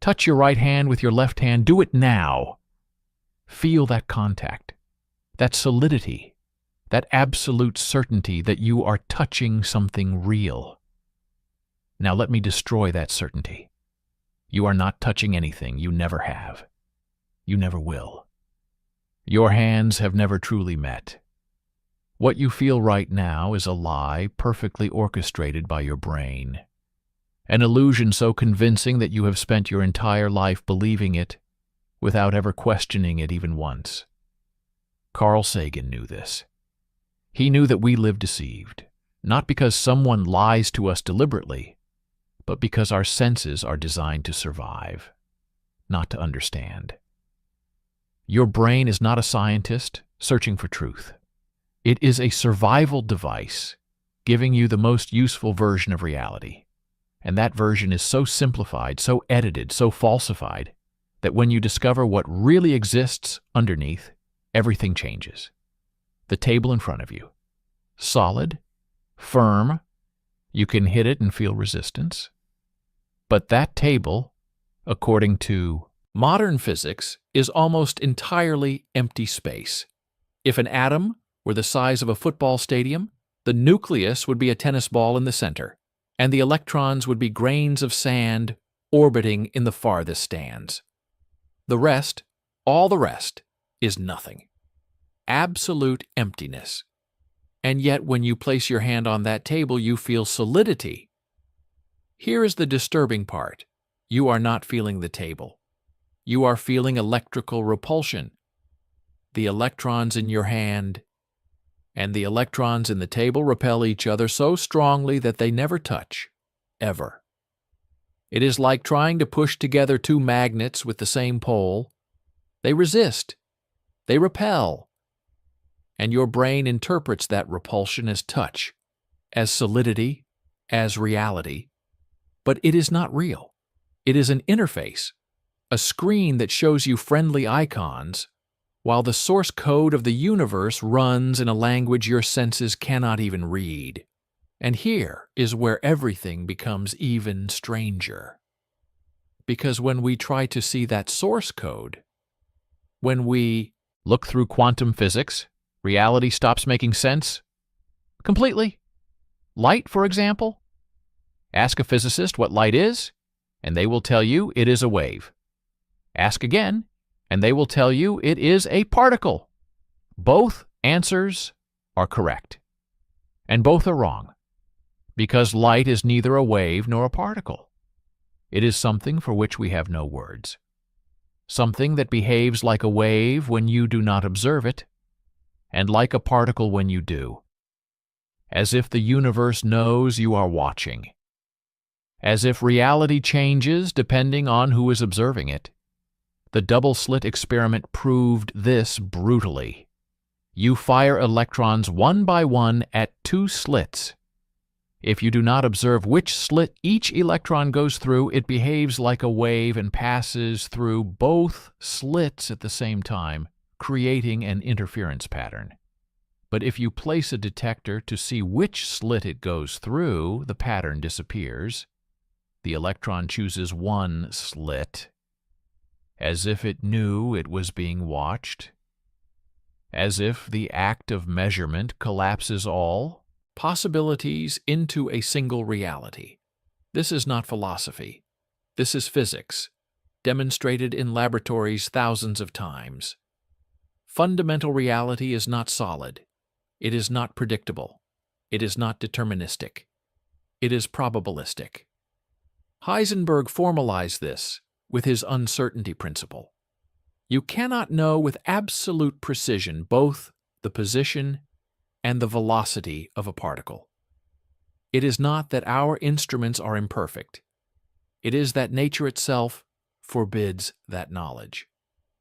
Touch your right hand with your left hand. Do it now. Feel that contact, that solidity, that absolute certainty that you are touching something real. Now let me destroy that certainty. You are not touching anything. You never have. You never will. Your hands have never truly met. What you feel right now is a lie perfectly orchestrated by your brain. An illusion so convincing that you have spent your entire life believing it without ever questioning it even once. Carl Sagan knew this. He knew that we live deceived, not because someone lies to us deliberately, but because our senses are designed to survive, not to understand. Your brain is not a scientist searching for truth. It is a survival device giving you the most useful version of reality. And that version is so simplified, so edited, so falsified, that when you discover what really exists underneath, everything changes. The table in front of you. Solid, firm, you can hit it and feel resistance. But that table, according to modern physics, is almost entirely empty space. If an atom were the size of a football stadium, the nucleus would be a tennis ball in the center, and the electrons would be grains of sand orbiting in the farthest stands. The rest, all the rest, is nothing. Absolute emptiness. And yet when you place your hand on that table, you feel solidity. Here is the disturbing part. You are not feeling the table. You are feeling electrical repulsion. The electrons in your hand and the electrons in the table repel each other so strongly that they never touch, ever. It is like trying to push together two magnets with the same pole. They resist. They repel. And your brain interprets that repulsion as touch, as solidity, as reality. But it is not real. It is an interface, a screen that shows you friendly icons, while the source code of the universe runs in a language your senses cannot even read. And here is where everything becomes even stranger. Because when we try to see that source code, when we look through quantum physics, reality stops making sense completely. Light, for example. Ask a physicist what light is, and they will tell you it is a wave. Ask again, and they will tell you it is a particle. Both answers are correct, and both are wrong, because light is neither a wave nor a particle. It is something for which we have no words, something that behaves like a wave when you do not observe it, and like a particle when you do, as if the universe knows you are watching, as if reality changes depending on who is observing it. The double-slit experiment proved this brutally. You fire electrons one by one at two slits. If you do not observe which slit each electron goes through, it behaves like a wave and passes through both slits at the same time, creating an interference pattern. But if you place a detector to see which slit it goes through, the pattern disappears. The electron chooses one slit, as if it knew it was being watched, as if the act of measurement collapses all possibilities into a single reality. This is not philosophy. This is physics, demonstrated in laboratories thousands of times. Fundamental reality is not solid. It is not predictable. It is not deterministic. It is probabilistic. Heisenberg formalized this with his uncertainty principle. You cannot know with absolute precision both the position and the velocity of a particle. It is not that our instruments are imperfect. It is that nature itself forbids that knowledge.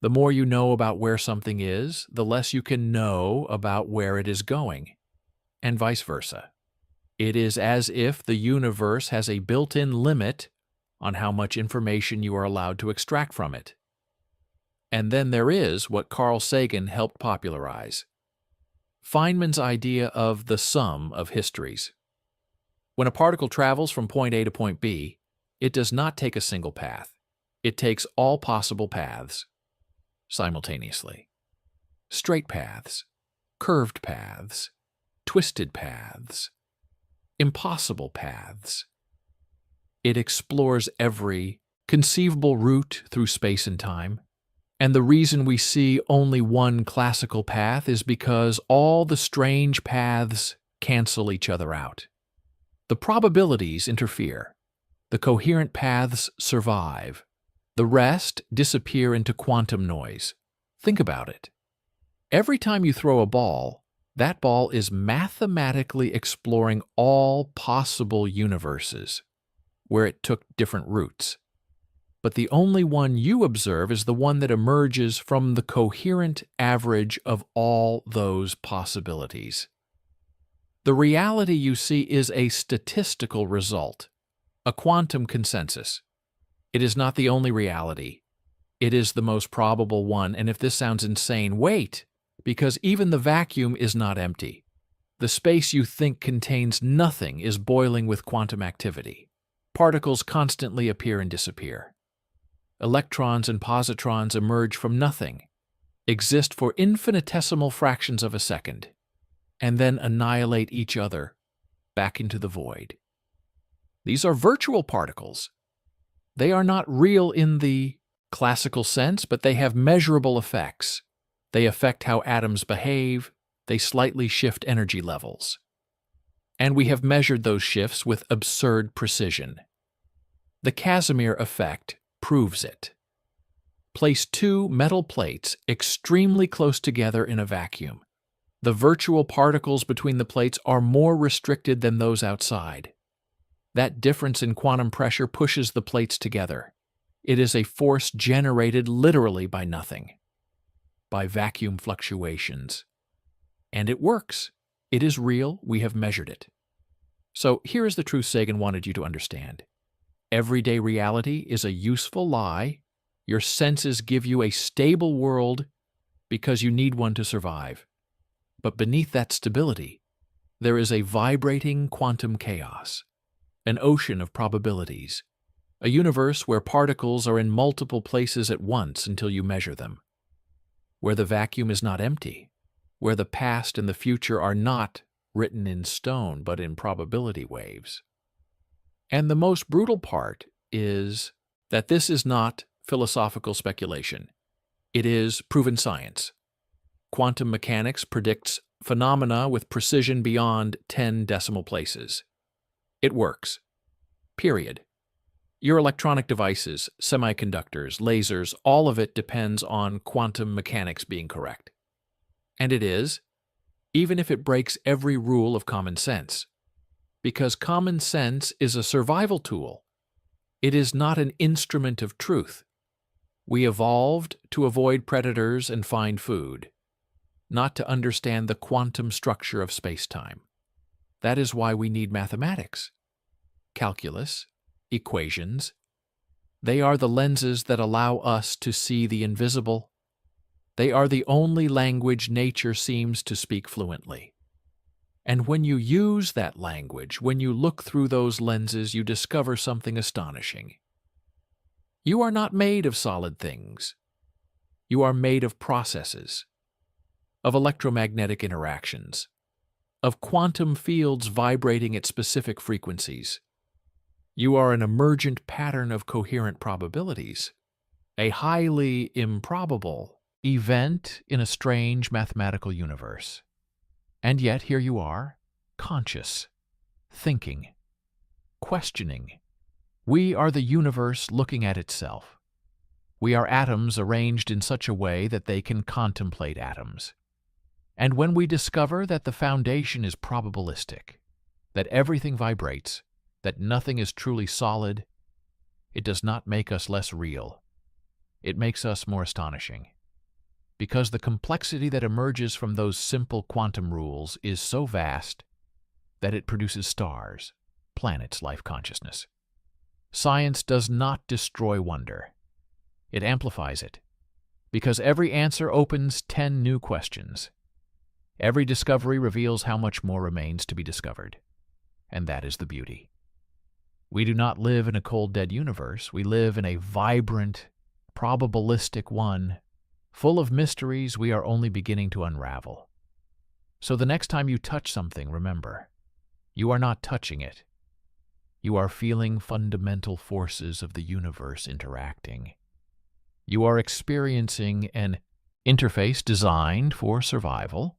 The more you know about where something is, the less you can know about where it is going, and vice versa. It is as if the universe has a built-in limit on how much information you are allowed to extract from it. And then there is what Carl Sagan helped popularize: Feynman's idea of the sum of histories. When a particle travels from point A to point B, it does not take a single path. It takes all possible paths simultaneously. Straight paths, curved paths, twisted paths, impossible paths. It explores every conceivable route through space and time. And the reason we see only one classical path is because all the strange paths cancel each other out. The probabilities interfere. The coherent paths survive. The rest disappear into quantum noise. Think about it. Every time you throw a ball, that ball is mathematically exploring all possible universes where it took different routes. But the only one you observe is the one that emerges from the coherent average of all those possibilities. The reality you see is a statistical result, a quantum consensus. It is not the only reality. It is the most probable one, and if this sounds insane, wait, because even the vacuum is not empty. The space you think contains nothing is boiling with quantum activity. Particles constantly appear and disappear. Electrons and positrons emerge from nothing, exist for infinitesimal fractions of a second, and then annihilate each other back into the void. These are virtual particles. They are not real in the classical sense, but they have measurable effects. They affect how atoms behave. They slightly shift energy levels. And we have measured those shifts with absurd precision. The Casimir effect proves it. Place two metal plates extremely close together in a vacuum. The virtual particles between the plates are more restricted than those outside. That difference in quantum pressure pushes the plates together. It is a force generated literally by nothing, by vacuum fluctuations. And it works. It is real. We have measured it. So here is the truth Sagan wanted you to understand. Everyday reality is a useful lie. Your senses give you a stable world because you need one to survive. But beneath that stability, there is a vibrating quantum chaos, an ocean of probabilities, a universe where particles are in multiple places at once until you measure them, where the vacuum is not empty, where the past and the future are not written in stone but in probability waves. And the most brutal part is that this is not philosophical speculation. It is proven science. Quantum mechanics predicts phenomena with precision beyond 10 decimal places. It works. Period. Your electronic devices, semiconductors, lasers, all of it depends on quantum mechanics being correct. And it is, even if it breaks every rule of common sense. Because common sense is a survival tool. It is not an instrument of truth. We evolved to avoid predators and find food, not to understand the quantum structure of space-time. That is why we need mathematics, calculus, equations. They are the lenses that allow us to see the invisible. They are the only language nature seems to speak fluently. And when you use that language, when you look through those lenses, you discover something astonishing. You are not made of solid things. You are made of processes, of electromagnetic interactions, of quantum fields vibrating at specific frequencies. You are an emergent pattern of coherent probabilities, a highly improbable event in a strange mathematical universe. And yet here you are, conscious, thinking, questioning. We are the universe looking at itself. We are atoms arranged in such a way that they can contemplate atoms. And when we discover that the foundation is probabilistic, that everything vibrates, that nothing is truly solid, it does not make us less real. It makes us more astonishing. Because the complexity that emerges from those simple quantum rules is so vast that it produces stars, planets, life consciousness. Science does not destroy wonder. It amplifies it, because every answer opens 10 new questions. Every discovery reveals how much more remains to be discovered, and that is the beauty. We do not live in a cold, dead universe. We live in a vibrant, probabilistic one, full of mysteries we are only beginning to unravel. So the next time you touch something, remember, you are not touching it. You are feeling fundamental forces of the universe interacting. You are experiencing an interface designed for survival.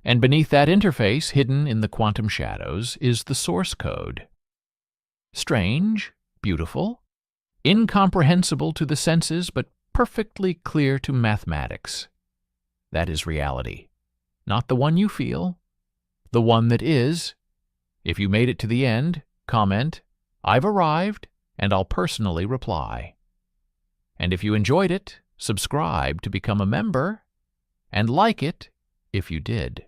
And beneath that interface, hidden in the quantum shadows, is the source code. Strange, beautiful, incomprehensible to the senses, but perfectly clear to mathematics. That is reality. Not the one you feel, the one that is. If you made it to the end, comment, "I've arrived," and I'll personally reply. And if you enjoyed it, subscribe to become a member, and like it if you did.